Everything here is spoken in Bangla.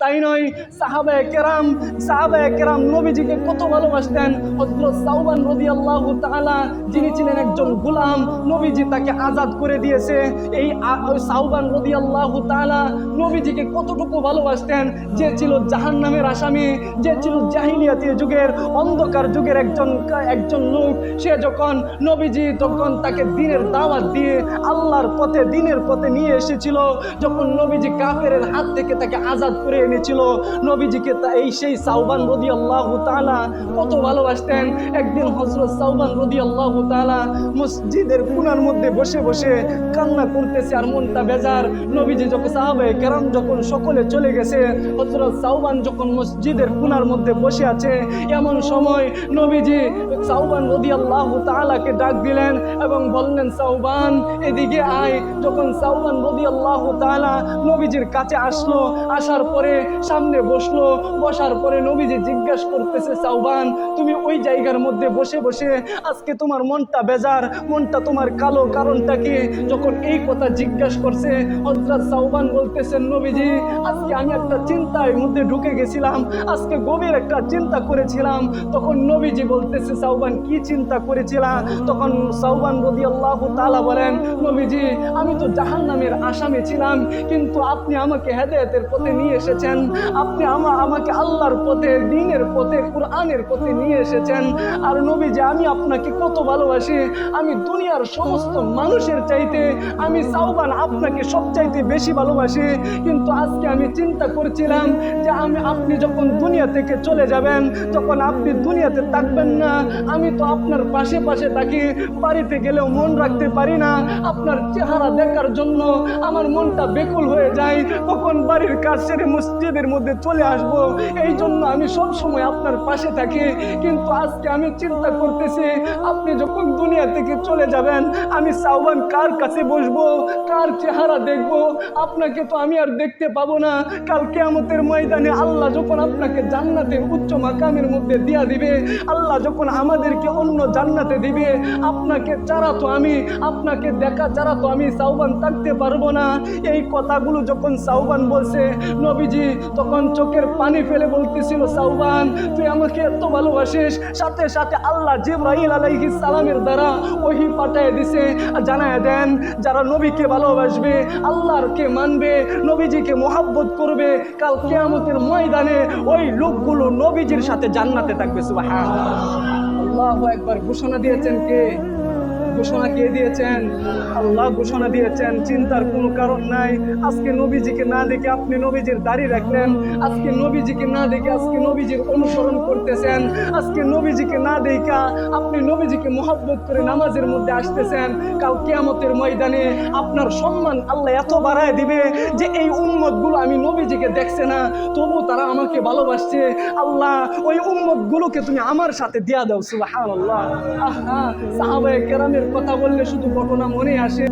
তাই নয়, সাহাবায়ে কেরাম নবীজিকে কত ভালোবাসতেন। হযরত সাওবান রাদিয়াল্লাহু তাআলা যিনি ছিলেন একজন গোলাম, নবীজি তাকে আজাদ করে দিয়েছে। এই সাওবান রাদিয়াল্লাহু তাআলা নবীজিকে কতটুকু ভালোবাসতেন, যে ছিল জাহান্নামের আসামি, যে ছিল জাহিলিয়াতি যুগের অন্ধকার যুগের একজন লোক। সে যখন নবীজি তখন তাকে দ্বীনের দাওয়াত দিয়ে আল্লাহর পথে দ্বীনের পথে নিয়ে এসেছিল, যখন নবীজি কাফেরের হাত থেকে তাকে আজাদ করে এনেছিল, নবীজিকে সেই সাওবান রাদিয়াল্লাহু তাআলা কত ভালোবাসতেন। একদিন হযরত সাওবান রাদিয়াল্লাহু তাআলা মসজিদের কোণার মধ্যে বসে বসে কান্না করতেছে আর মনটা বেজার। নবীজি যখন সাহাবায়ে কেরাম যখন সকলে চলে গেছে, হযরত সাওবান যখন মসজিদের কোণার মধ্যে বসে আছে, এমন সময় নবীজি সাওবান রাদিয়াল্লাহু তাআলাকে ডাক দিলেন এবং বললেন, সাওবান এদিকে আয়। যখন সাওবান রাদিয়াল্লাহু তাআলা নবীজির কাছে আসলো, আসার পরে সামনে বসলো, বসার পরে নবীজি জিজ্ঞাসা করতেছে, সাওবান তুমি ওই জায়গার মধ্যে বসে বসে আজকে তোমার মনটা বেজার, মনটা তোমার কালো, কারণটা কি? যখন এই কথা জিজ্ঞাসা করছে, হযরত সাওবান বলতেছেন, নবীজি আজকে আমি একটা চিন্তার মধ্যে ঢুকে গেছিলাম, আজকে গভীর একটা চিন্তা করেছিলাম। তখন নবীজি বলতেছে, সাওবান কি চিন্তা করেছিলা? তখন সাওবান রাদিয়াল্লাহু তাআলা বলেন, নবীজি আমি তো জাহান্নামের আসামি ছিলাম, কিন্তু আপনি আমাকে হেদায়েতের পথে নিয়ে এসেছেন, আপনি আমাকে আল্লাহর পথে, দ্বীনের পথে, কুরআনের পথে নিয়ে এসেছেন। আর নবীজি আমি আপনাকে কত ভালোবাসি, আমি দুনিয়ার সমস্ত মানুষের চাইতে আমি সাওবান আপনাকে সবচাইতে বেশি ভালোবাসি। কিন্তু আজকে আমি চিন্তা করছিলাম যে আপনি যখন দুনিয়া থেকে চলে যাবেন, যখন আপনি দুনিয়াতে থাকবেন না, আমি তো আপনার পাশে পাশে থাকি, বাড়িতে গেলেও মন রাখতে পারি না, আপনার চেহারা দেখার জন্য আমার মনটা বেকুল হয়ে যায়, কখন বাড়ির কাজ সেরে মসজিদের মধ্যে চলে আসব, এই জন্য আমি সব সময় আপনার পাশে থাকি। কিন্তু আজকে আমি চিন্তা করতেছি, আপনি যখন দুনিয়া থেকে চলে যাবেন, আমি সাওবান কার কাছে বসবো, কার চেহারা দেখবো? আপনাকে তো আমি আর দেখতে পাবো না। কাল কিয়ামতের ময়দানে আল্লাহ যখন আপনাকে জান্নাতের উচ্চ মাকামের মধ্যে দিয়া দিবে, আল্লাহ যখন আমাদেরকে অন্য জান্নাতে দিবে, আপনাকে ছাড়া তো আমি, আপনাকে দেখা ছাড়া তো আমি সাওবান থাকতে পারবো না। এই কথাগুলো যখন সাওবান বলছে, নবীজি তখন চোখের পানি ফেলে বলতেছিল, সাওবান তুই আমাকে এত ভালোবাসিস। সাথে সাথে আল্লাহ জিবরাইল আলাইহিস সালামের দ্বারা ওহী পাঠিয়ে দিছে, জানায় দেন যারা নবীকে ভালোবাসবে, আল্লাহরকে মানবে, নবীজিকে মোহাব্বত করবে, কাল কিয়ামতের ময়দানে ওই লোকগুলো নবীজির সাথে জান্নাতে থাকবে। সুবহানাল্লাহ, আল্লাহু আকবার। ঘোষণা দিয়েছেন কে? ঘোষণা কে দিয়েছেন? আল্লাহ ঘোষণা দিয়েছেন। চিন্তার কোনো কারণ নাই। আজকে নবীজিকে না দেখে আপনি নবীজির দাড়ি রাখলেন, আজকে নবীজিকে না দেখে আজকে নবীজির অনুসরণ করতেছেন, আজকে নবীজিকে না দেখা আপনি নবীজিকে মোহাব্বত করে নামাজের মধ্যে আসতেছেন। কাল কিয়ামতের ময়দানে আপনার সম্মান আল্লাহ এত বাড়ায় দিবে যে এই উম্মতগুলো আমি নবীজিকে দেখছে না, তবু তারা আমাকে ভালোবাসছে। আল্লাহ ওই উম্মতগুলোকে তুমি আমার সাথে দিয়া দাও। সুবহানাল্লাহ। আহা, সাহাবায়ে কেরামের কথা বললে শুধু ঘটনা মনে আসে।